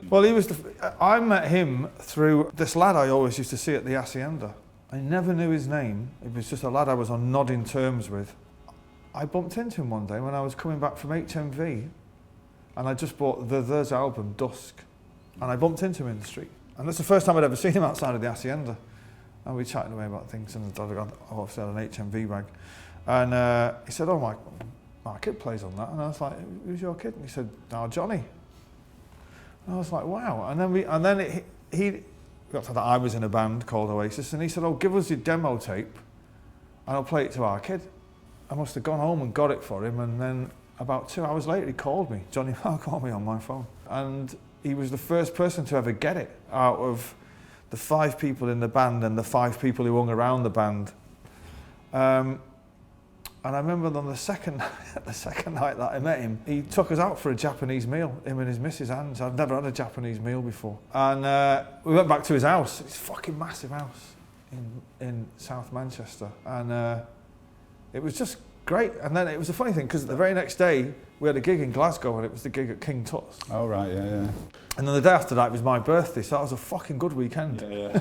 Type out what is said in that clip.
Well, I met him through this lad I always used to see at the Hacienda. I never knew his name. It was just a lad I was on nodding terms with. I bumped into him one day when I was coming back from HMV, and I just bought The's album, Dusk, and I bumped into him in the street. And that's the first time I'd ever seen him outside of the Hacienda. And we chatted away about things, and I obviously had an HMV bag. And he said, oh, my kid plays on that. And I was like, who's your kid? And he said, oh, Johnny. And I was like, wow. And then he got to that I was in a band called Oasis, and he said, oh, give us your demo tape, and I'll play it to our kid. I must have gone home and got it for him, and then about 2 hours later he called me. Johnny Marr called me on my phone. And he was the first person to ever get it out of the 5 people in the band and the 5 people who hung around the band. And I remember on the second night that I met him, he took us out for a Japanese meal, him and his missus Ange. I'd never had a Japanese meal before. And we went back to his house, his fucking massive house in South Manchester. And it was just great. And then it was a funny thing, because the very next day we had a gig in Glasgow, and it was the gig at King Tut's. Oh, right, yeah. And then the day after that was my birthday, so that was a fucking good weekend. Yeah.